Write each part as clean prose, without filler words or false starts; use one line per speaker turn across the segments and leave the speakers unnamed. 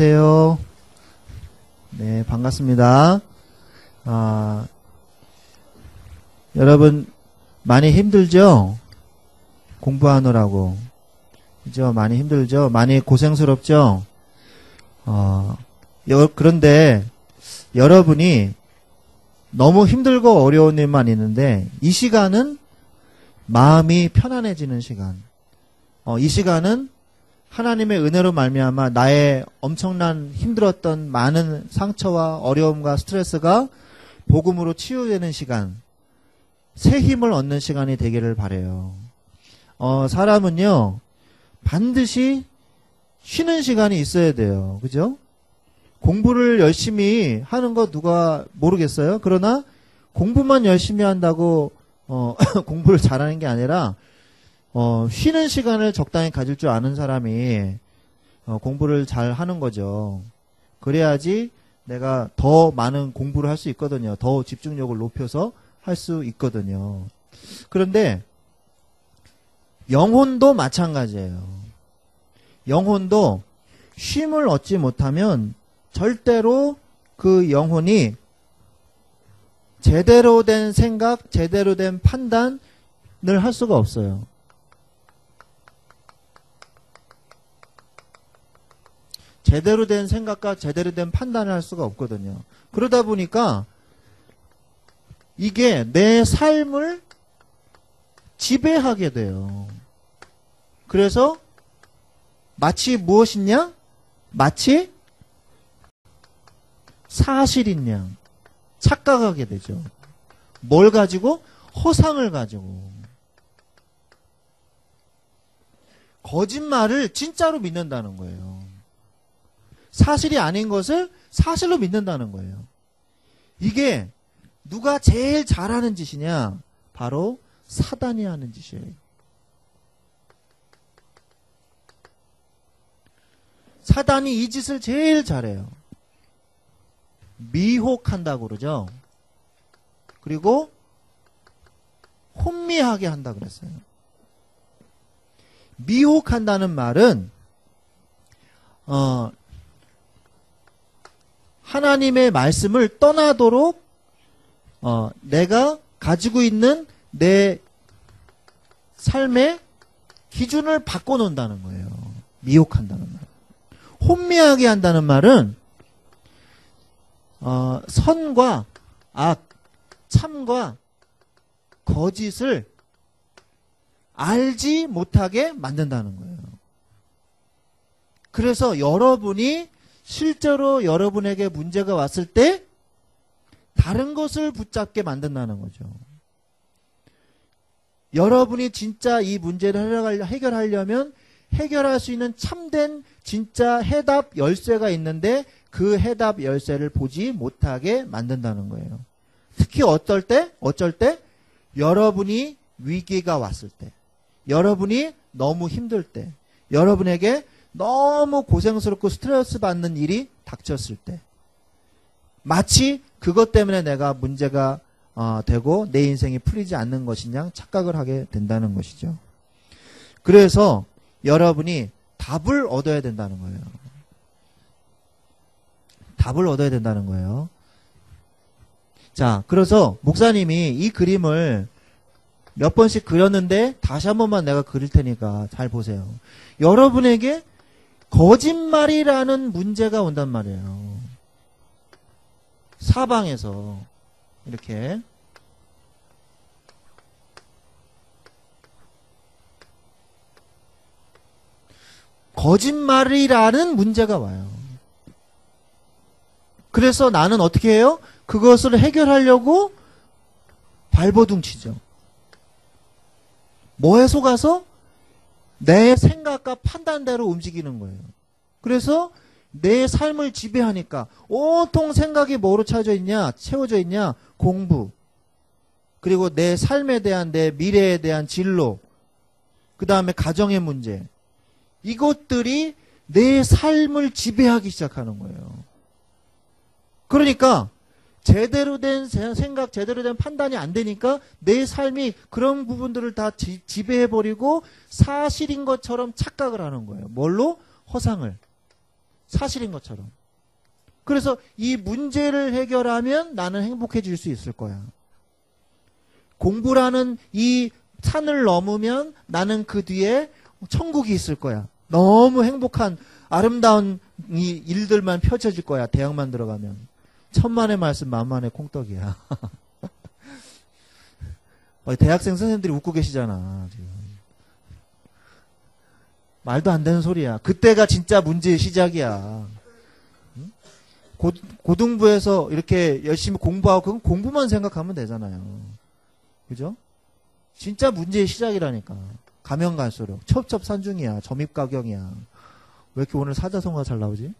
안녕하세요. 네, 반갑습니다. 여러분 많이 힘들죠? 공부하느라고. 그죠? 많이 힘들죠? 많이 고생스럽죠? 그런데 여러분이 너무 힘들고 어려운 일만 있는데 이 시간은 마음이 편안해지는 시간. 이 시간은 하나님의 은혜로 말미암아 나의 엄청난 힘들었던 많은 상처와 어려움과 스트레스가 복음으로 치유되는 시간, 새 힘을 얻는 시간이 되기를 바라요. 사람은요 반드시 쉬는 시간이 있어야 돼요. 그죠? 공부를 열심히 하는 거 누가 모르겠어요? 그러나 공부만 열심히 한다고 공부를 잘하는 게 아니라 쉬는 시간을 적당히 가질 줄 아는 사람이 공부를 잘 하는 거죠. 그래야지 내가 더 많은 공부를 할 수 있거든요. 더 집중력을 높여서 할 수 있거든요. 그런데 영혼도 마찬가지예요. 영혼도 쉼을 얻지 못하면 절대로 그 영혼이 제대로 된 생각, 제대로 된 판단을 할 수가 없어요. 제대로 된 생각과 제대로 된 판단을 할 수가 없거든요. 그러다 보니까 이게 내 삶을 지배하게 돼요. 그래서 마치 무엇이냐? 마치 사실인 양 착각하게 되죠. 뭘 가지고? 허상을 가지고. 거짓말을 진짜로 믿는다는 거예요. 사실이 아닌 것을 사실로 믿는다는 거예요. 이게 누가 제일 잘하는 짓이냐? 바로 사단이 하는 짓이에요. 사단이 이 짓을 제일 잘해요. 미혹한다고 그러죠. 그리고 혼미하게 한다 그랬어요. 미혹한다는 말은 하나님의 말씀을 떠나도록 내가 가지고 있는 내 삶의 기준을 바꿔놓는다는 거예요. 미혹한다는 말. 혼미하게 한다는 말은 선과 악, 참과 거짓을 알지 못하게 만든다는 거예요. 그래서 여러분이 실제로 여러분에게 문제가 왔을 때 다른 것을 붙잡게 만든다는 거죠. 여러분이 진짜 이 문제를 해결하려면 해결할 수 있는 참된 진짜 해답 열쇠가 있는데 그 해답 열쇠를 보지 못하게 만든다는 거예요. 특히 어쩔 때 여러분이 위기가 왔을 때, 여러분이 너무 힘들 때, 여러분에게 너무 고생스럽고 스트레스 받는 일이 닥쳤을 때, 마치 그것 때문에 내가 문제가 되고 내 인생이 풀리지 않는 것이냐 착각을 하게 된다는 것이죠. 그래서 여러분이 답을 얻어야 된다는 거예요. 답을 얻어야 된다는 거예요. 자, 그래서 목사님이 이 그림을 몇 번씩 그렸는데 다시 한 번만 내가 그릴 테니까 잘 보세요. 여러분에게 거짓말이라는 문제가 온단 말이에요. 사방에서 이렇게 거짓말이라는 문제가 와요. 그래서 나는 어떻게 해요? 그것을 해결하려고 발버둥 치죠. 뭐에 속아서? 내 생각과 판단대로 움직이는 거예요. 그래서 내 삶을 지배하니까 온통 생각이 뭐로 채워져 있냐? 공부. 그리고 내 삶에 대한 내 미래에 대한 진로. 그 다음에 가정의 문제. 이것들이 내 삶을 지배하기 시작하는 거예요. 그러니까 제대로 된 생각, 제대로 된 판단이 안 되니까 내 삶이 그런 부분들을 다 지배해버리고 사실인 것처럼 착각을 하는 거예요. 뭘로? 허상을. 사실인 것처럼. 그래서 이 문제를 해결하면 나는 행복해질 수 있을 거야. 공부라는 이 산을 넘으면 나는 그 뒤에 천국이 있을 거야. 너무 행복한 아름다운 이 일들만 펼쳐질 거야. 대학만 들어가면. 천만의 말씀 만만의 콩떡이야. 대학생 선생님들이 웃고 계시잖아. 지금. 말도 안 되는 소리야. 그때가 진짜 문제의 시작이야. 응? 고등부에서 이렇게 열심히 공부하고 그건 공부만 생각하면 되잖아요. 그죠? 진짜 문제의 시작이라니까. 가면 갈수록 첩첩산중이야. 점입가경이야. 왜 이렇게 오늘 사자성어가 잘 나오지?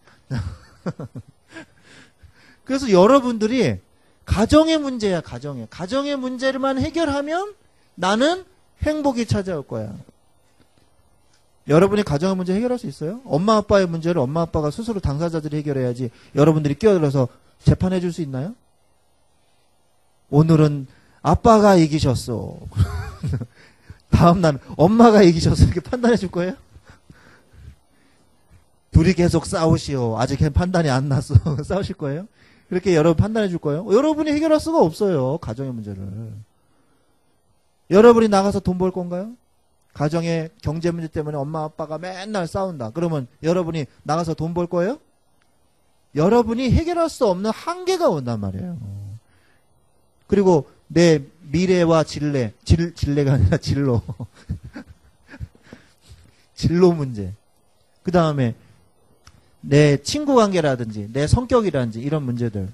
그래서 여러분들이 가정의 문제야. 가정의 문제를만 해결하면 나는 행복이 찾아올 거야. 여러분이 가정의 문제 해결할 수 있어요? 엄마 아빠의 문제를 엄마 아빠가 스스로 당사자들이 해결해야지 여러분들이 끼어들어서 재판해 줄 수 있나요? 오늘은 아빠가 이기셨어. 다음날 엄마가 이기셨어. 이렇게 판단해 줄 거예요? 둘이 계속 싸우시오. 아직 판단이 안 났어. 싸우실 거예요? 그렇게 여러분 판단해 줄 거예요? 여러분이 해결할 수가 없어요. 가정의 문제를. 여러분이 나가서 돈 벌 건가요? 가정의 경제 문제 때문에 엄마 아빠가 맨날 싸운다. 그러면 여러분이 나가서 돈 벌 거예요? 여러분이 해결할 수 없는 한계가 온단 말이에요. 그리고 내 미래와 진례가 아니라 진로. 진로 문제. 그 다음에 내 친구 관계라든지 내 성격이라든지 이런 문제들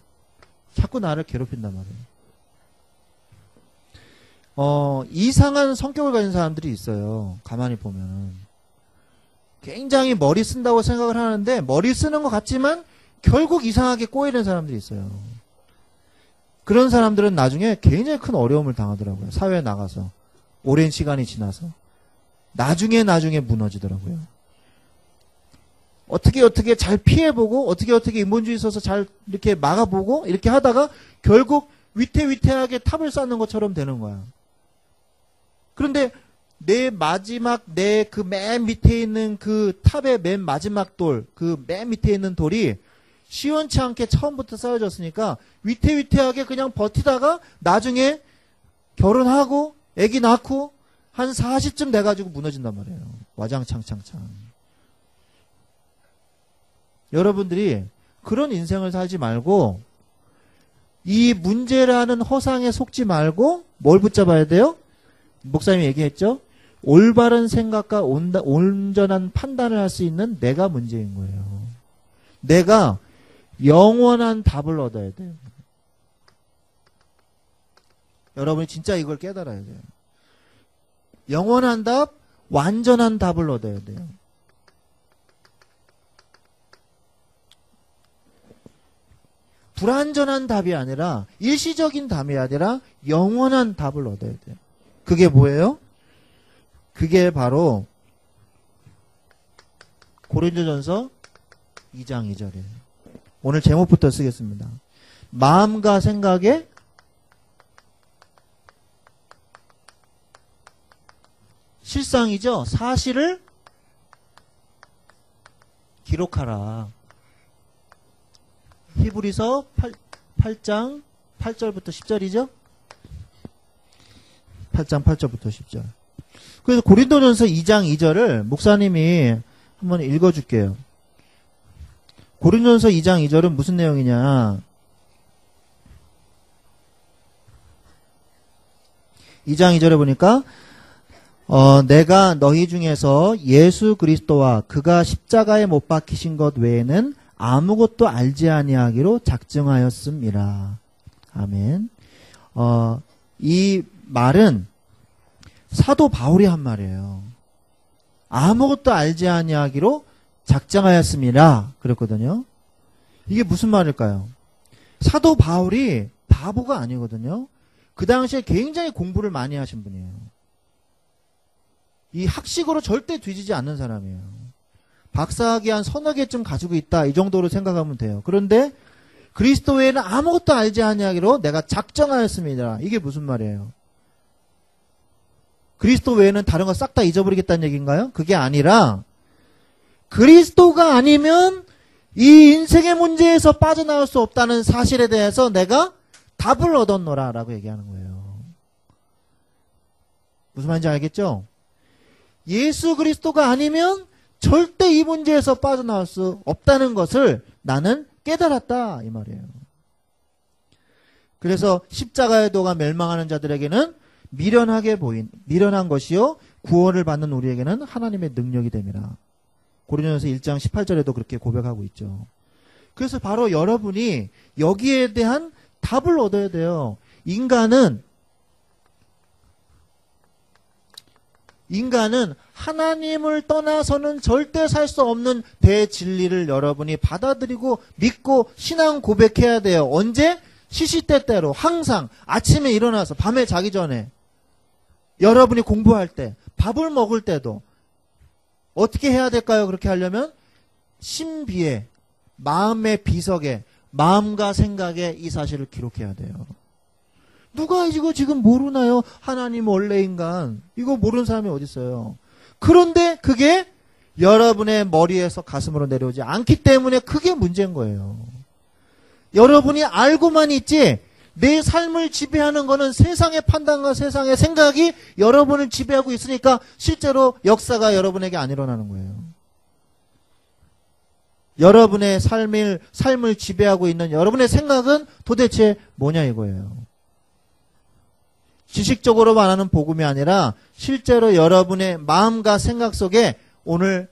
자꾸 나를 괴롭힌단 말이에요. 이상한 성격을 가진 사람들이 있어요. 가만히 보면. 굉장히 머리 쓴다고 생각을 하는데 머리 쓰는 것 같지만 결국 이상하게 꼬이는 사람들이 있어요. 그런 사람들은 나중에 굉장히 큰 어려움을 당하더라고요. 사회에 나가서. 오랜 시간이 지나서. 나중에 무너지더라고요. 어떻게 잘 피해보고 어떻게 인본주의 있어서 잘 이렇게 막아보고 이렇게 하다가 결국 위태위태하게 탑을 쌓는 것처럼 되는 거야. 그런데 내 그 맨 밑에 있는 그 탑의 맨 마지막 돌, 그 맨 밑에 있는 돌이 시원치 않게 처음부터 쌓여졌으니까 위태위태하게 그냥 버티다가 나중에 결혼하고 애기 낳고 한 40쯤 돼가지고 무너진단 말이에요. 와장창창창. 여러분들이 그런 인생을 살지 말고 이 문제라는 허상에 속지 말고 뭘 붙잡아야 돼요? 목사님이 얘기했죠? 올바른 생각과 온전한 판단을 할 수 있는 내가 문제인 거예요. 내가 영원한 답을 얻어야 돼요. 여러분이 진짜 이걸 깨달아야 돼요. 영원한 답, 완전한 답을 얻어야 돼요. 불완전한 답이 아니라 일시적인 답이 아니라 영원한 답을 얻어야 돼요. 그게 뭐예요? 그게 바로 고린도전서 2장 2절이에요. 오늘 제목부터 쓰겠습니다. 마음과 생각의 실상이죠. 사실을 기록하라. 히브리서 8장 8절부터 10절이죠? 8장 8절부터 10절. 그래서 고린도전서 2장 2절을 목사님이 한번 읽어줄게요. 고린도전서 2장 2절은 무슨 내용이냐. 2장 2절에 보니까 내가 너희 중에서 예수 그리스도와 그가 십자가에 못 박히신 것 외에는 아무것도 알지 아니하기로 작정하였습니다. 아멘. 이 말은 사도 바울이 한 말이에요. 아무것도 알지 아니하기로 작정하였습니다. 그랬거든요. 이게 무슨 말일까요? 사도 바울이 바보가 아니거든요. 그 당시에 굉장히 공부를 많이 하신 분이에요. 이 학식으로 절대 뒤지지 않는 사람이에요. 박사학위 한 서너 개쯤 가지고 있다. 이 정도로 생각하면 돼요. 그런데 그리스도 외에는 아무것도 알지 아니하기로 내가 작정하였습니다. 이게 무슨 말이에요? 그리스도 외에는 다른 거 싹 다 잊어버리겠다는 얘기인가요? 그게 아니라 그리스도가 아니면 이 인생의 문제에서 빠져나올 수 없다는 사실에 대해서 내가 답을 얻었노라 라고 얘기하는 거예요. 무슨 말인지 알겠죠? 예수 그리스도가 아니면 절대 이 문제에서 빠져나올 수 없다는 것을 나는 깨달았다 이 말이에요. 그래서 십자가의 도가 멸망하는 자들에게는 미련한 것이요 구원을 받는 우리에게는 하나님의 능력이 됨이라. 고린도전서 1장 18절에도 그렇게 고백하고 있죠. 그래서 바로 여러분이 여기에 대한 답을 얻어야 돼요. 인간은 하나님을 떠나서는 절대 살 수 없는 대진리를 여러분이 받아들이고 믿고 신앙 고백해야 돼요. 언제? 시시때때로 항상 아침에 일어나서 밤에 자기 전에 여러분이 공부할 때 밥을 먹을 때도 어떻게 해야 될까요? 그렇게 하려면 신비에 마음의 비석에 마음과 생각에 이 사실을 기록해야 돼요. 누가 이거 지금 모르나요? 하나님 원래 인간. 이거 모르는 사람이 어디 있어요? 그런데 그게 여러분의 머리에서 가슴으로 내려오지 않기 때문에 그게 문제인 거예요. 여러분이 알고만 있지 내 삶을 지배하는 거는 세상의 판단과 세상의 생각이 여러분을 지배하고 있으니까 실제로 역사가 여러분에게 안 일어나는 거예요. 여러분의 삶을 지배하고 있는 여러분의 생각은 도대체 뭐냐 이거예요. 지식적으로 말하는 복음이 아니라 실제로 여러분의 마음과 생각 속에 오늘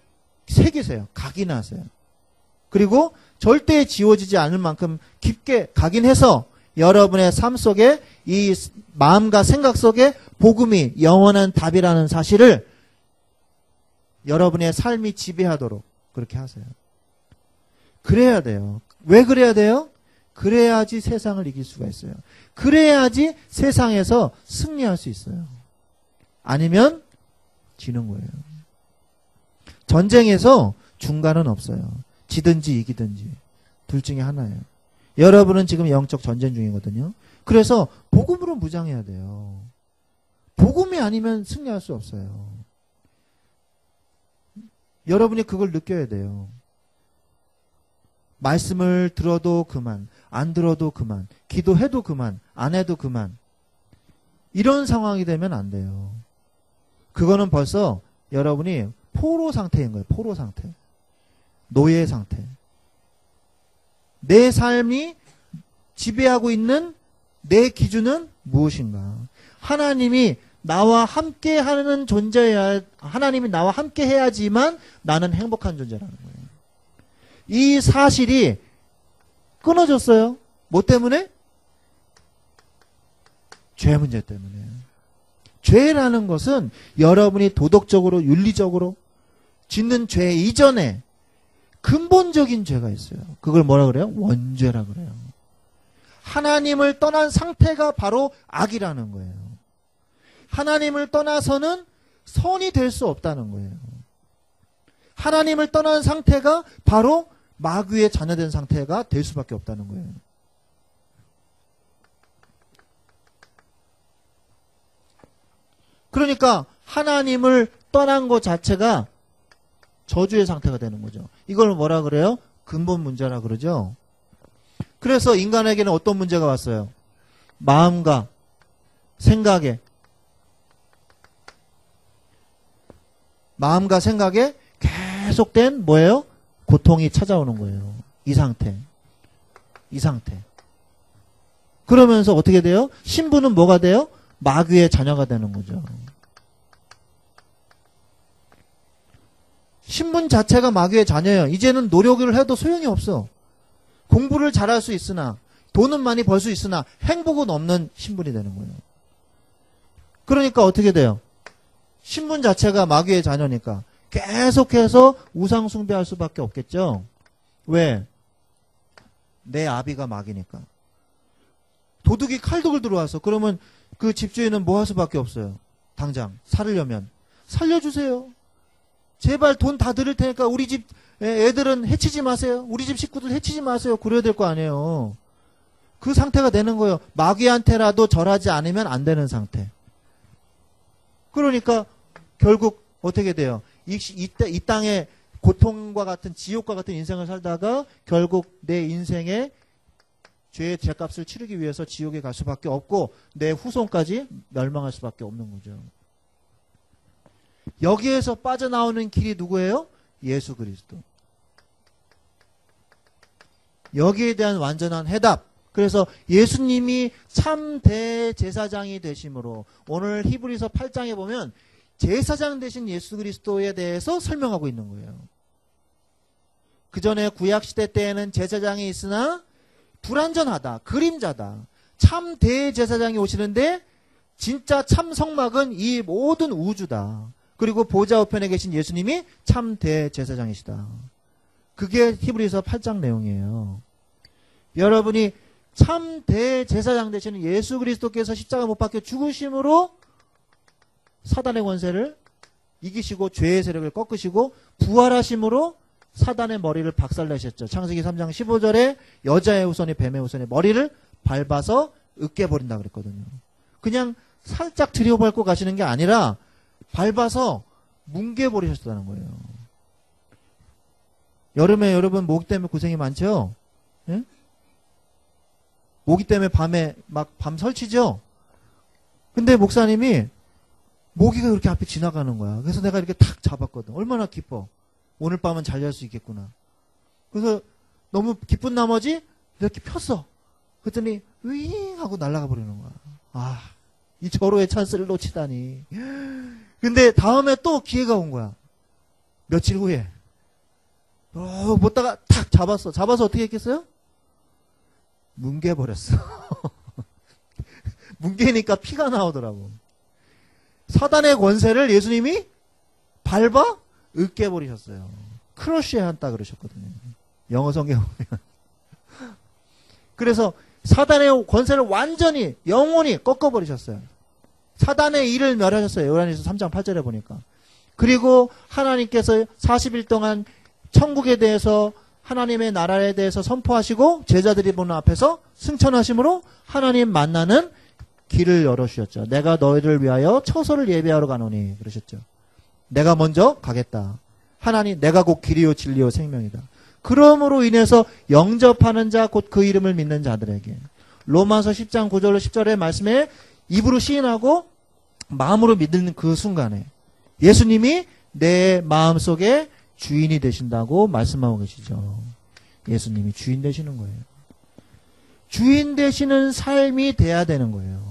새기세요. 각인하세요. 그리고 절대 지워지지 않을 만큼 깊게 각인해서 여러분의 삶 속에 이 마음과 생각 속에 복음이 영원한 답이라는 사실을 여러분의 삶이 지배하도록 그렇게 하세요. 그래야 돼요. 왜 그래야 돼요? 그래야지 세상을 이길 수가 있어요. 그래야지 세상에서 승리할 수 있어요. 아니면 지는 거예요. 전쟁에서 중간은 없어요. 지든지 이기든지 둘 중에 하나예요. 여러분은 지금 영적 전쟁 중이거든요. 그래서 복음으로 무장해야 돼요. 복음이 아니면 승리할 수 없어요. 여러분이 그걸 느껴야 돼요. 말씀을 들어도 그만, 안 들어도 그만, 기도해도 그만, 안 해도 그만. 이런 상황이 되면 안 돼요. 그거는 벌써 여러분이 포로 상태인 거예요. 포로 상태. 노예 상태. 내 삶이 지배하고 있는 내 기준은 무엇인가? 하나님이 나와 함께 하는 존재여야, 하나님이 나와 함께 해야지만 나는 행복한 존재라는 거예요. 이 사실이 끊어졌어요. 뭐 때문에? 죄 문제 때문에. 죄라는 것은 여러분이 도덕적으로, 윤리적으로 짓는 죄 이전에 근본적인 죄가 있어요. 그걸 뭐라 그래요? 원죄라 그래요. 하나님을 떠난 상태가 바로 악이라는 거예요. 하나님을 떠나서는 선이 될 수 없다는 거예요. 하나님을 떠난 상태가 바로 마귀의 자녀된 상태가 될 수밖에 없다는 거예요. 그러니까 하나님을 떠난 것 자체가 저주의 상태가 되는 거죠. 이걸 뭐라 그래요? 근본 문제라 그러죠. 그래서 인간에게는 어떤 문제가 왔어요? 마음과 생각에 계속된 뭐예요? 고통이 찾아오는 거예요. 이 상태. 그러면서 어떻게 돼요? 신부는 뭐가 돼요? 마귀의 자녀가 되는 거죠. 신분 자체가 마귀의 자녀예요. 이제는 노력을 해도 소용이 없어. 공부를 잘할 수 있으나 돈은 많이 벌 수 있으나 행복은 없는 신분이 되는 거예요. 그러니까 어떻게 돼요? 신분 자체가 마귀의 자녀니까 계속해서 우상 숭배할 수밖에 없겠죠. 왜? 내 아비가 마귀니까. 도둑이 칼도를 들어와서 그러면 그 집주인은 뭐 할 수밖에 없어요. 당장 살으려면 살려주세요. 제발 돈 다 드릴 테니까 우리 집 애들은 해치지 마세요. 우리 집 식구들 해치지 마세요. 그래야 될 거 아니에요. 그 상태가 되는 거예요. 마귀한테라도 절하지 않으면 안 되는 상태. 그러니까 결국 어떻게 돼요? 이 땅에 고통과 같은 지옥과 같은 인생을 살다가 결국 내 인생에 죄의 죄값을 치르기 위해서 지옥에 갈 수밖에 없고 내 후손까지 멸망할 수밖에 없는 거죠. 여기에서 빠져나오는 길이 누구예요? 예수 그리스도. 여기에 대한 완전한 해답. 그래서 예수님이 참 대제사장이 되심으로 오늘 히브리서 8장에 보면 제사장 되신 예수 그리스도에 대해서 설명하고 있는 거예요. 그 전에 구약시대 때에는 제사장이 있으나 불완전하다. 그림자다. 참 대제사장이 오시는데 진짜 참 성막은 이 모든 우주다. 그리고 보좌 우편에 계신 예수님이 참 대제사장이시다. 그게 히브리서 8장 내용이에요. 여러분이 참 대제사장 되시는 예수 그리스도께서 십자가 못 박혀 죽으심으로 사단의 권세를 이기시고 죄의 세력을 꺾으시고 부활하심으로 사단의 머리를 박살내셨죠. 창세기 3장 15절에 여자의 후손이 뱀의 후손의 머리를 밟아서 으깨버린다 그랬거든요. 그냥 살짝 들여밟고 가시는 게 아니라 밟아서 뭉개버리셨다는 거예요. 여름에 여러분 모기 때문에 고생이 많죠? 예? 모기 때문에 밤에 막 밤 설치죠? 근데 목사님이 모기가 그렇게 앞에 지나가는 거야. 그래서 내가 이렇게 탁 잡았거든. 얼마나 기뻐. 오늘 밤은 잘 잘 수 있겠구나. 그래서 너무 기쁜 나머지 이렇게 폈어. 그랬더니 윙 하고 날아가 버리는 거야. 아, 이 절호의 찬스를 놓치다니. 근데 다음에 또 기회가 온 거야. 며칠 후에. 못다가 탁 잡았어. 잡아서 어떻게 했겠어요? 뭉개버렸어. 뭉개니까 피가 나오더라고. 사단의 권세를 예수님이 밟아 으깨버리셨어요. 크러쉬에 한다 그러셨거든요. 영어 성경 보면. 그래서 사단의 권세를 완전히 영원히 꺾어버리셨어요. 사단의 일을 멸하셨어요. 요한일서 3장 8절에 보니까. 그리고 하나님께서 40일 동안 천국에 대해서 하나님의 나라에 대해서 선포하시고 제자들이 보는 앞에서 승천하심으로 하나님 만나는 길을 열어주셨죠. 내가 너희를 위하여 처소를 예비하러 가노니 그러셨죠. 내가 먼저 가겠다. 하나님 내가 곧 길이요 진리요 생명이다. 그러므로 인해서 영접하는 자 곧 그 이름을 믿는 자들에게 로마서 10장 9절로 10절의 말씀에 입으로 시인하고 마음으로 믿는 그 순간에 예수님이 내 마음속에 주인이 되신다고 말씀하고 계시죠. 예수님이 주인 되시는 거예요. 주인 되시는 삶이 돼야 되는 거예요.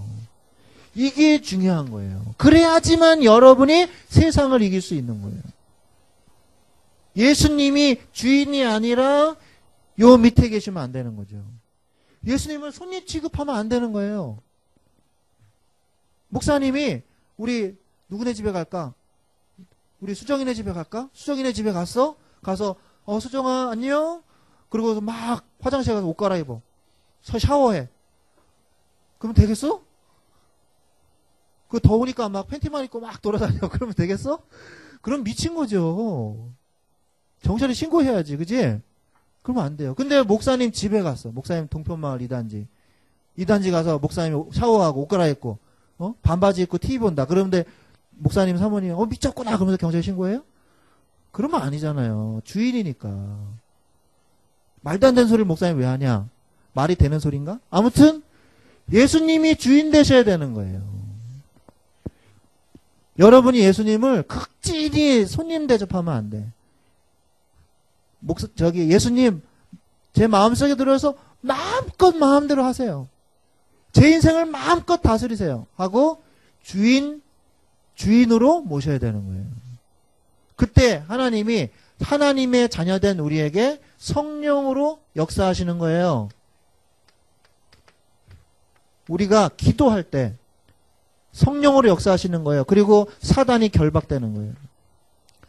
이게 중요한 거예요. 그래야지만 여러분이 세상을 이길 수 있는 거예요. 예수님이 주인이 아니라 요 밑에 계시면 안 되는 거죠. 예수님을 손님 취급하면 안 되는 거예요. 목사님이 우리 누구네 집에 갈까? 우리 수정이네 집에 갈까? 수정이네 집에 갔어? 가서 수정아 안녕? 그리고 막 화장실에 가서 옷 갈아입어. 샤워해. 그러면 되겠어? 그 더우니까 막 팬티만 입고 막 돌아다녀. 그러면 되겠어? 그럼 미친 거죠. 경찰에 신고해야지. 그지? 그러면 안 돼요. 근데 목사님 집에 갔어. 목사님 동편마을 2단지. 2단지 가서 목사님 샤워하고 옷 갈아입고 반바지 입고 TV 본다. 그런데 목사님 사모님 미쳤구나 그러면서 경찰에 신고해요? 그러면 아니잖아요. 주인이니까. 말도 안 되는 소리를 목사님 왜 하냐? 말이 되는 소린가? 아무튼 예수님이 주인 되셔야 되는 거예요. 여러분이 예수님을 극진히 손님 대접하면 안 돼. 예수님 제 마음속에 들어서 마음껏 마음대로 하세요. 제 인생을 마음껏 다스리세요. 하고 주인으로 모셔야 되는 거예요. 그때 하나님이 하나님의 자녀된 우리에게 성령으로 역사하시는 거예요. 우리가 기도할 때 성령으로 역사하시는 거예요. 그리고 사단이 결박되는 거예요.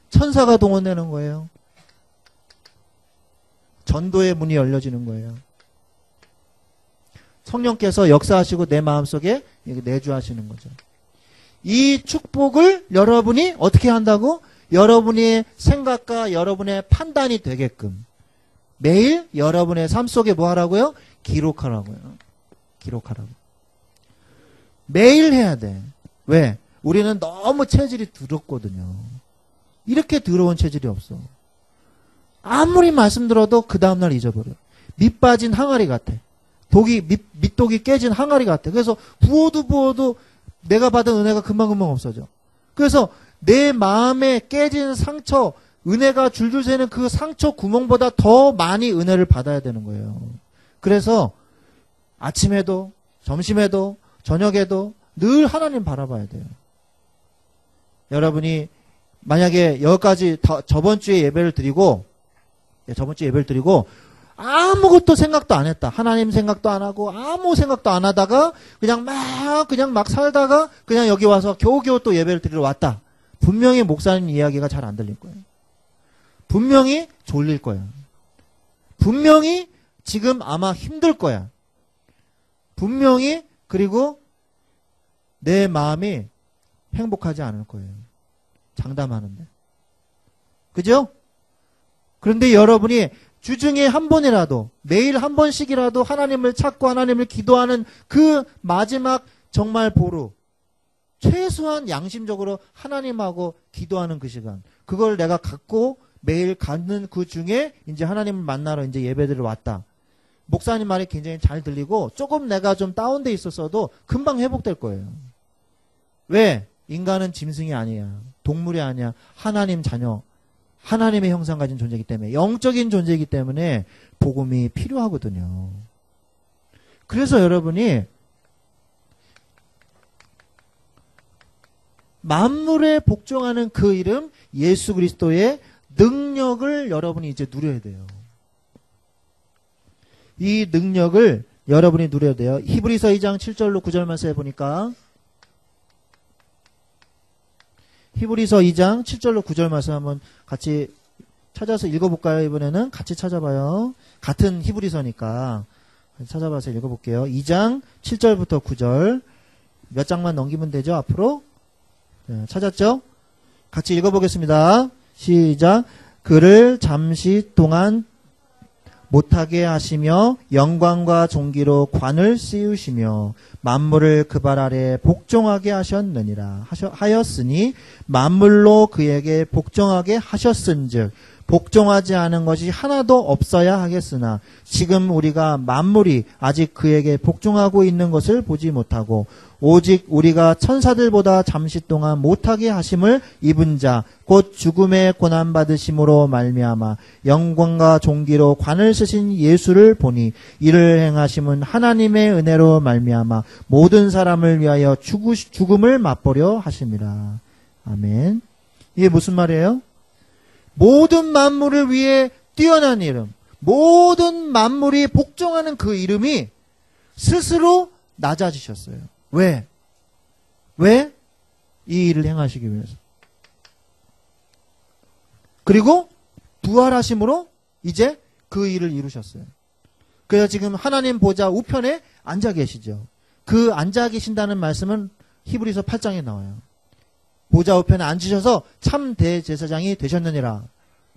천사가 동원되는 거예요. 전도의 문이 열려지는 거예요. 성령께서 역사하시고 내 마음속에 내주하시는 거죠. 이 축복을 여러분이 어떻게 한다고? 여러분의 생각과 여러분의 판단이 되게끔 매일 여러분의 삶 속에 뭐 하라고요? 기록하라고요. 기록하라고. 매일 해야 돼. 왜? 우리는 너무 체질이 더럽거든요. 이렇게 더러운 체질이 없어. 아무리 말씀 들어도 그 다음날 잊어버려. 밑 빠진 항아리 같아. 밑독이 깨진 항아리 같아. 그래서 부어도 내가 받은 은혜가 금방금방 없어져. 그래서 내 마음에 깨진 상처, 은혜가 줄줄 새는 그 상처 구멍보다 더 많이 은혜를 받아야 되는 거예요. 그래서 아침에도, 점심에도, 저녁에도 늘 하나님 바라봐야 돼요. 여러분이 만약에 여기까지 저번 주에 예배를 드리고 아무것도 생각도 안 했다. 하나님 생각도 안 하고 아무 생각도 안 하다가 그냥 막 살다가 그냥 여기 와서 겨우겨우 또 예배를 드리러 왔다. 분명히 목사님 이야기가 잘 안 들릴 거예요. 분명히 졸릴 거야. 분명히 지금 아마 힘들 거야. 분명히 그리고 내 마음이 행복하지 않을 거예요. 장담하는데. 그죠? 그런데 여러분이 주중에 한 번이라도 매일 한 번씩이라도 하나님을 찾고 하나님을 기도하는 그 마지막 정말 보루, 최소한 양심적으로 하나님하고 기도하는 그 시간, 그걸 내가 갖고 매일 갖는 그 중에 이제 하나님을 만나러 이제 예배드리러 왔다. 목사님 말이 굉장히 잘 들리고 조금 내가 좀 다운돼 있었어도 금방 회복될 거예요. 왜? 인간은 짐승이 아니야. 동물이 아니야. 하나님 자녀. 하나님의 형상 가진 존재이기 때문에, 영적인 존재이기 때문에 복음이 필요하거든요. 그래서 여러분이 만물에 복종하는 그 이름 예수 그리스도의 능력을 여러분이 이제 누려야 돼요. 이 능력을 여러분이 누려야 돼요. 히브리서 2장 7절로 9절 말씀해 보니까 히브리서 2장 7절로 9절 말씀 한번 같이 찾아서 읽어볼까요? 이번에는 같이 찾아봐요. 같은 히브리서니까 찾아봐서 읽어볼게요. 2장 7절부터 9절 몇 장만 넘기면 되죠? 앞으로. 네, 찾았죠? 같이 읽어보겠습니다. 시작. 그를 잠시 동안 못하게 하시며 영광과 존귀로 관을 씌우시며 만물을 그 발 아래 복종하게 하였으니 만물로 그에게 복종하게 하셨은즉 복종하지 않은 것이 하나도 없어야 하겠으나 지금 우리가 만물이 아직 그에게 복종하고 있는 것을 보지 못하고 오직 우리가 천사들보다 잠시 동안 못하게 하심을 입은 자 곧 죽음의 고난받으심으로 말미암아 영광과 존귀로 관을 쓰신 예수를 보니 이를 행하심은 하나님의 은혜로 말미암아 모든 사람을 위하여 죽음을 맛보려 하심이라. 아멘. 이게 무슨 말이에요? 모든 만물을 위해 뛰어난 이름, 모든 만물이 복종하는 그 이름이 스스로 낮아지셨어요. 왜? 이 일을 행하시기 위해서. 그리고 부활하심으로 이제 그 일을 이루셨어요. 그래서 지금 하나님 보좌 우편에 앉아 계시죠. 그 앉아 계신다는 말씀은 히브리서 8장에 나와요. 보좌 우편에 앉으셔서 참 대제사장이 되셨느니라.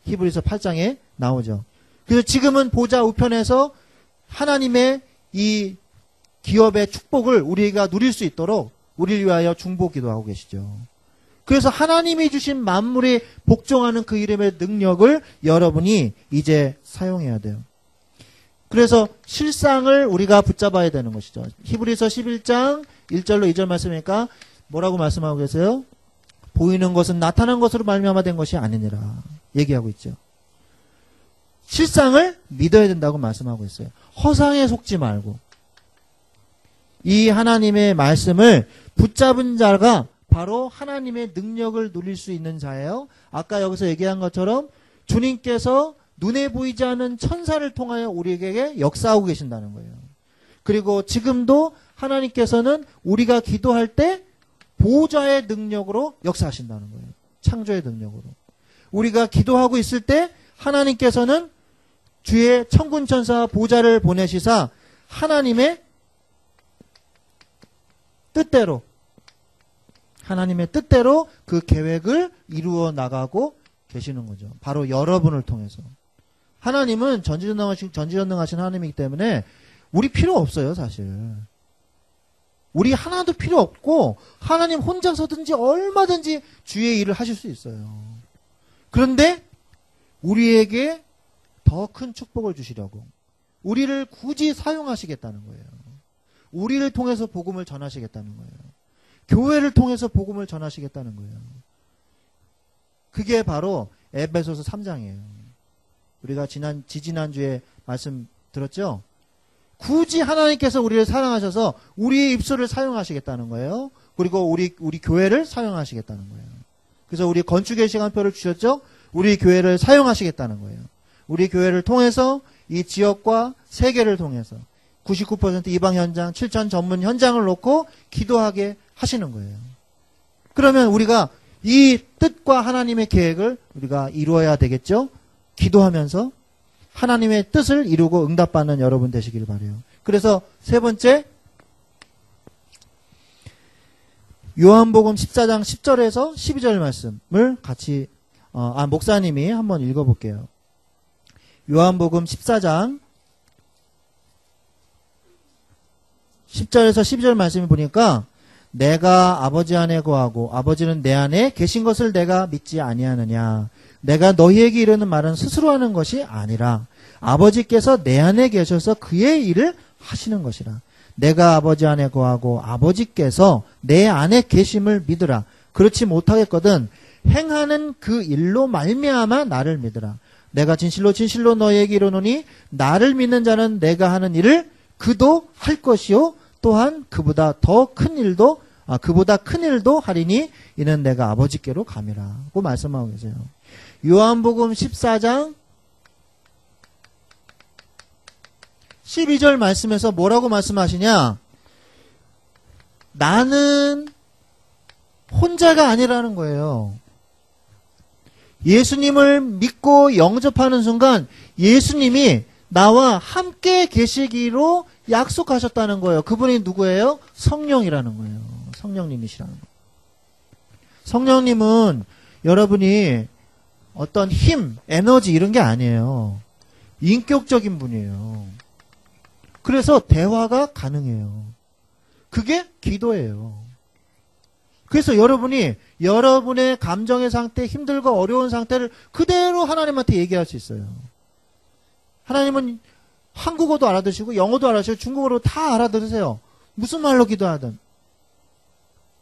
히브리서 8장에 나오죠. 그래서 지금은 보좌 우편에서 하나님의 이 기업의 축복을 우리가 누릴 수 있도록 우리를 위하여 중보 기도하고 계시죠. 그래서 하나님이 주신 만물에 복종하는 그 이름의 능력을 여러분이 이제 사용해야 돼요. 그래서 실상을 우리가 붙잡아야 되는 것이죠. 히브리서 11장 1절로 2절 말씀이니까 뭐라고 말씀하고 계세요? 보이는 것은 나타난 것으로 말미암아 된 것이 아니니라 얘기하고 있죠. 실상을 믿어야 된다고 말씀하고 있어요. 허상에 속지 말고 이 하나님의 말씀을 붙잡은 자가 바로 하나님의 능력을 누릴 수 있는 자예요. 아까 여기서 얘기한 것처럼 주님께서 눈에 보이지 않는 천사를 통하여 우리에게 역사하고 계신다는 거예요. 그리고 지금도 하나님께서는 우리가 기도할 때 보좌의 능력으로 역사하신다는 거예요. 창조의 능력으로. 우리가 기도하고 있을 때 하나님께서는 주의 천군천사 보좌를 보내시사 하나님의 뜻대로 그 계획을 이루어 나가고 계시는 거죠. 바로 여러분을 통해서. 하나님은 전지전능하신 하나님이기 때문에 우리 필요 없어요, 사실. 우리 하나도 필요 없고 하나님 혼자서든지 얼마든지 주의 일을 하실 수 있어요. 그런데 우리에게 더 큰 축복을 주시려고 우리를 굳이 사용하시겠다는 거예요. 우리를 통해서 복음을 전하시겠다는 거예요. 교회를 통해서 복음을 전하시겠다는 거예요. 그게 바로 에베소서 3장이에요. 우리가 지지난주에 말씀 들었죠? 굳이 하나님께서 우리를 사랑하셔서 우리의 입술을 사용하시겠다는 거예요. 그리고 우리 교회를 사용하시겠다는 거예요. 그래서 우리 건축의 시간표를 주셨죠? 우리 교회를 사용하시겠다는 거예요. 우리 교회를 통해서 이 지역과 세계를 통해서 99% 이방 현장, 7천 전문 현장을 놓고 기도하게 하시는 거예요. 그러면 우리가 이 뜻과 하나님의 계획을 우리가 이루어야 되겠죠? 기도하면서 하나님의 뜻을 이루고 응답받는 여러분 되시길 바라요. 그래서 세 번째, 요한복음 14장 10절에서 12절 말씀을 같이 목사님이 한번 읽어볼게요. 요한복음 14장 10절에서 12절 말씀을 보니까 내가 아버지 안에 거하고 아버지는 내 안에 계신 것을 내가 믿지 아니하느냐. 내가 너희에게 이르는 말은 스스로 하는 것이 아니라 아버지께서 내 안에 계셔서 그의 일을 하시는 것이라. 내가 아버지 안에 거하고 아버지께서 내 안에 계심을 믿으라. 그렇지 못하겠거든 행하는 그 일로 말미암아 나를 믿으라. 내가 진실로 진실로 너희에게 이르노니 나를 믿는 자는 내가 하는 일을 그도 할 것이요 또한 그보다 큰 일도 하리니 이는 내가 아버지께로 감이라고 말씀하고 계세요. 요한복음 14장 12절 말씀에서 뭐라고 말씀하시냐? 나는 혼자가 아니라는 거예요. 예수님을 믿고 영접하는 순간 예수님이 나와 함께 계시기로 약속하셨다는 거예요. 그분이 누구예요? 성령이라는 거예요. 성령님이시라는 거예요. 성령님은 여러분이 어떤 힘, 에너지 이런 게 아니에요. 인격적인 분이에요. 그래서 대화가 가능해요. 그게 기도예요. 그래서 여러분이 여러분의 감정의 상태, 힘들고 어려운 상태를 그대로 하나님한테 얘기할 수 있어요. 하나님은 한국어도 알아듣시고 영어도 알아듣시고 중국어로 다 알아들으세요. 무슨 말로 기도하든.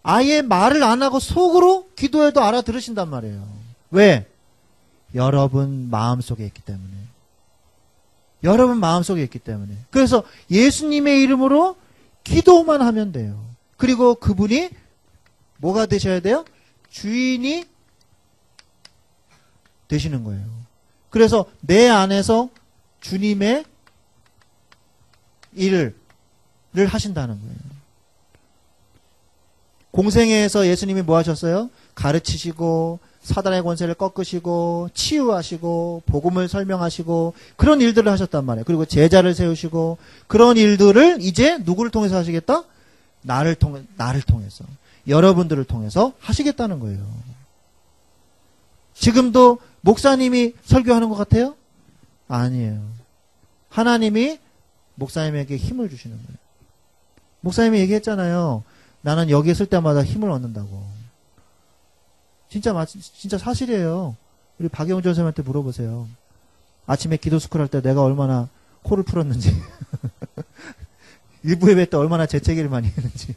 아예 말을 안 하고 속으로 기도해도 알아들으신단 말이에요. 왜? 여러분 마음속에 있기 때문에. 여러분 마음속에 있기 때문에. 그래서 예수님의 이름으로 기도만 하면 돼요. 그리고 그분이 뭐가 되셔야 돼요? 주인이 되시는 거예요. 그래서 내 안에서 주님의 일을 하신다는 거예요. 공생애에서 예수님이 뭐 하셨어요? 가르치시고 사단의 권세를 꺾으시고 치유하시고 복음을 설명하시고 그런 일들을 하셨단 말이에요. 그리고 제자를 세우시고 그런 일들을 이제 누구를 통해서 하시겠다? 나를 통해서 여러분들을 통해서 하시겠다는 거예요. 지금도 목사님이 설교하는 것 같아요? 아니에요. 하나님이 목사님에게 힘을 주시는 거예요. 목사님이 얘기했잖아요. 나는 여기 있을 때마다 힘을 얻는다고. 진짜 사실이에요. 우리 박영준 선생님한테 물어보세요. 아침에 기도 스쿨 할 때 내가 얼마나 코를 풀었는지. 일부 예배 때 얼마나 재채기를 많이 했는지.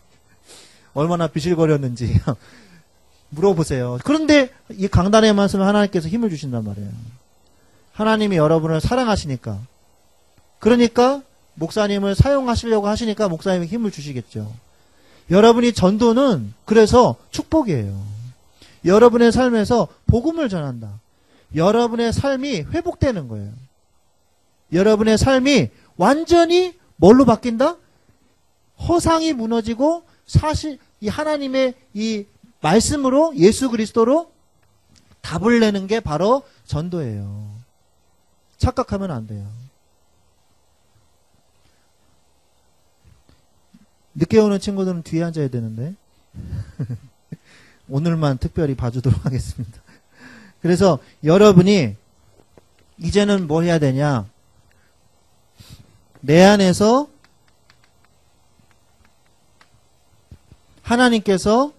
얼마나 비실거렸는지. 물어보세요. 그런데 이 강단의 말씀을 하나님께서 힘을 주신단 말이에요. 하나님이 여러분을 사랑하시니까. 그러니까 목사님을 사용하시려고 하시니까 목사님이 힘을 주시겠죠. 여러분이 전도는 그래서 축복이에요. 여러분의 삶에서 복음을 전한다. 여러분의 삶이 회복되는 거예요. 여러분의 삶이 완전히 뭘로 바뀐다? 허상이 무너지고 사실 이 하나님의 이 말씀으로 예수 그리스도로 답을 내는 게 바로 전도예요. 착각하면 안 돼요. 늦게 오는 친구들은 뒤에 앉아야 되는데 오늘만 특별히 봐주도록 하겠습니다. 그래서 여러분이 이제는 뭐 해야 되냐? 내 안에서 하나님께서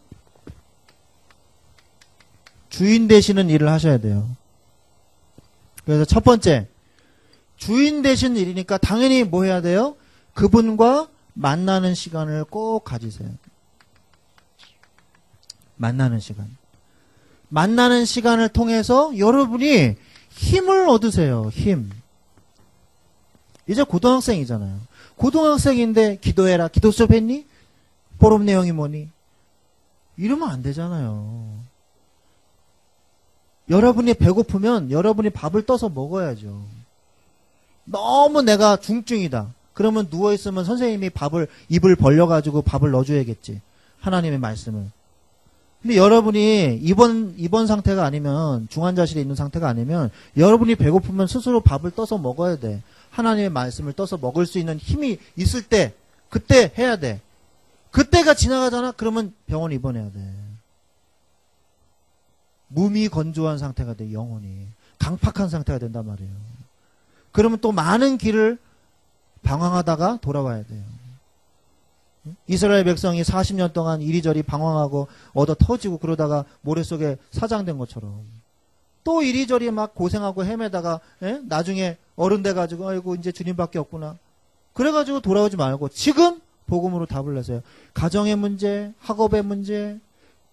주인 되시는 일을 하셔야 돼요. 그래서 첫 번째, 주인 되신 일이니까 당연히 뭐 해야 돼요? 그분과 만나는 시간을 꼭 가지세요. 만나는 시간. 만나는 시간을 통해서 여러분이 힘을 얻으세요. 힘. 이제 고등학생이잖아요. 고등학생인데 기도해라. 기도 수업 했니? 보름 내용이 뭐니? 이러면 안 되잖아요. 여러분이 배고프면 여러분이 밥을 떠서 먹어야죠. 너무 내가 중증이다. 그러면 누워있으면 선생님이 입을 벌려가지고 밥을 넣어줘야겠지. 하나님의 말씀을. 근데 여러분이 입원 상태가 아니면, 중환자실에 있는 상태가 아니면, 여러분이 배고프면 스스로 밥을 떠서 먹어야 돼. 하나님의 말씀을 떠서 먹을 수 있는 힘이 있을 때, 그때 해야 돼. 그때가 지나가잖아? 그러면 병원 입원해야 돼. 몸이 건조한 상태가 돼, 영혼이. 강팍한 상태가 된단 말이에요. 그러면 또 많은 길을 방황하다가 돌아와야 돼요. 이스라엘 백성이 40년 동안 이리저리 방황하고 얻어 터지고 그러다가 모래 속에 사장된 것처럼 또 이리저리 막 고생하고 헤매다가 나중에 어른 돼가지고 아이고 이제 주님밖에 없구나. 그래가지고 돌아오지 말고 지금 복음으로 답을 내세요. 가정의 문제, 학업의 문제,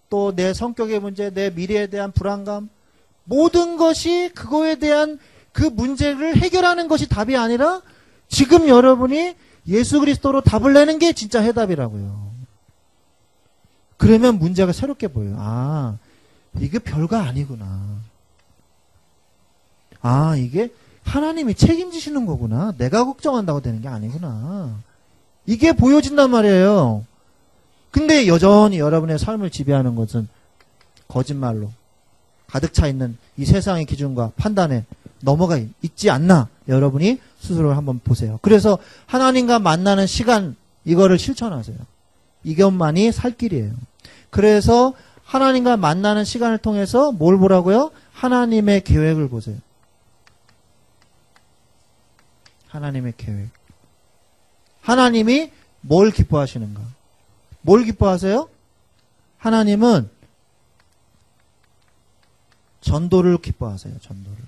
또 내 성격의 문제, 내 미래에 대한 불안감, 모든 것이 그거에 대한 그 문제를 해결하는 것이 답이 아니라 지금 여러분이 예수 그리스도로 답을 내는 게 진짜 해답이라고요. 그러면 문제가 새롭게 보여요. 아, 이게 별거 아니구나. 아, 이게 하나님이 책임지시는 거구나. 내가 걱정한다고 되는 게 아니구나. 이게 보여진단 말이에요. 근데 여전히 여러분의 삶을 지배하는 것은 거짓말로 가득 차 있는 이 세상의 기준과 판단에 넘어가 있지 않나 여러분이 스스로 한번 보세요. 그래서 하나님과 만나는 시간 이거를 실천하세요. 이것만이 살 길이에요. 그래서 하나님과 만나는 시간을 통해서 뭘 보라고요? 하나님의 계획을 보세요. 하나님의 계획. 하나님이 뭘 기뻐하시는가? 뭘 기뻐하세요? 하나님은 전도를 기뻐하세요. 전도를.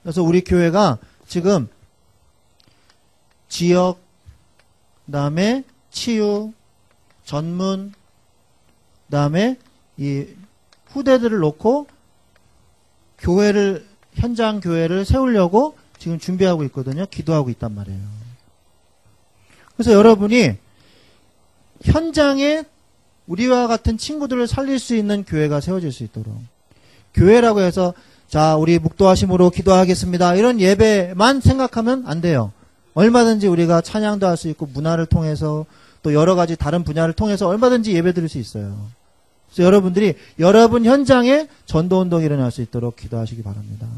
그래서 우리 교회가 지금 지역, 그다음에 치유, 전문, 그다음에 이 후대들을 놓고 교회를 현장 교회를 세우려고 지금 준비하고 있거든요. 기도하고 있단 말이에요. 그래서 여러분이 현장에 우리와 같은 친구들을 살릴 수 있는 교회가 세워질 수 있도록 교회라고 해서 자, 우리 묵도하심으로 기도하겠습니다. 이런 예배만 생각하면 안 돼요. 얼마든지 우리가 찬양도 할 수 있고 문화를 통해서 또 여러 가지 다른 분야를 통해서 얼마든지 예배 드릴 수 있어요. 그래서 여러분들이 여러분 현장에 전도운동이 일어날 수 있도록 기도하시기 바랍니다.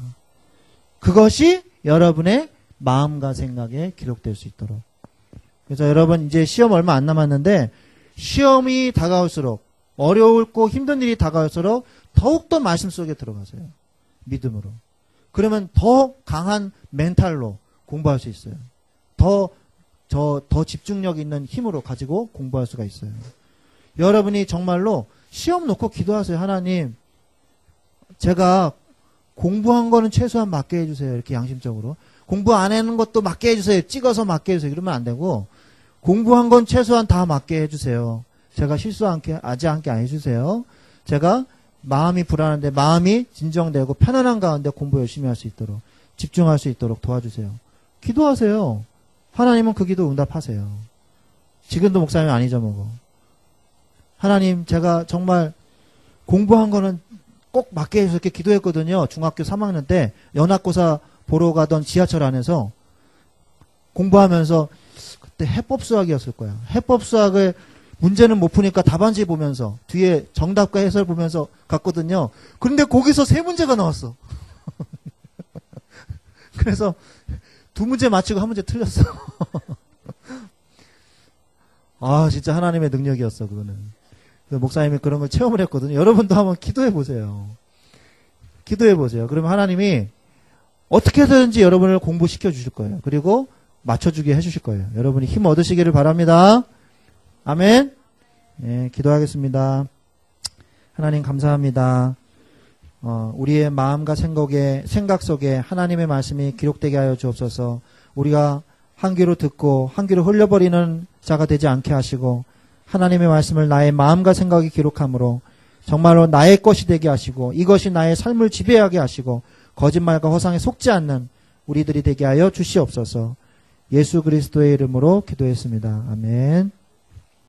그것이 여러분의 마음과 생각에 기록될 수 있도록. 그래서 여러분 이제 시험 얼마 안 남았는데 시험이 다가올수록 어려울고 힘든 일이 다가올수록 더욱더 말씀 속에 들어가세요. 믿음으로. 그러면 더 강한 멘탈로 공부할 수 있어요. 더 집중력 있는 힘으로 가지고 공부할 수가 있어요. 여러분이 정말로 시험 놓고 기도하세요. 하나님, 제가 공부한 거는 최소한 맞게 해주세요. 이렇게 양심적으로. 공부 안 하는 것도 맞게 해주세요. 찍어서 맞게 해주세요. 그러면 안 되고 공부한 건 최소한 다 맞게 해주세요. 제가 실수하지 않게 안 해주세요. 제가 마음이 불안한데 마음이 진정되고 편안한 가운데 공부 열심히 할 수 있도록 집중할 수 있도록 도와주세요. 기도하세요. 하나님은 그 기도 응답하세요. 지금도 목사님 안 잊어먹어. 하나님, 제가 정말 공부한 거는 꼭 맞게 해서 이렇게 기도했거든요. 중학교 3학년 때 연합고사 보러 가던 지하철 안에서 공부하면서 그때 해법 수학이었을 거야. 해법 수학을 문제는 못 푸니까 답안지 보면서 뒤에 정답과 해설 보면서 갔거든요. 그런데 거기서 세 문제가 나왔어. 그래서 두 문제 맞히고 한 문제 틀렸어. 아, 진짜 하나님의 능력이었어, 그거는. 목사님이 그런 걸 체험을 했거든요. 여러분도 한번 기도해 보세요. 기도해 보세요. 그러면 하나님이 어떻게 해서든지 여러분을 공부시켜 주실 거예요. 그리고 맞춰주게 해주실 거예요. 여러분이 힘 얻으시기를 바랍니다. 아멘. 예, 기도하겠습니다. 하나님 감사합니다. 우리의 마음과 생각 속에 하나님의 말씀이 기록되게 하여 주옵소서. 우리가 한 귀로 듣고 한 귀로 흘려버리는 자가 되지 않게 하시고 하나님의 말씀을 나의 마음과 생각에 기록함으로 정말로 나의 것이 되게 하시고 이것이 나의 삶을 지배하게 하시고 거짓말과 허상에 속지 않는 우리들이 되게 하여 주시옵소서. 예수 그리스도의 이름으로 기도했습니다. 아멘.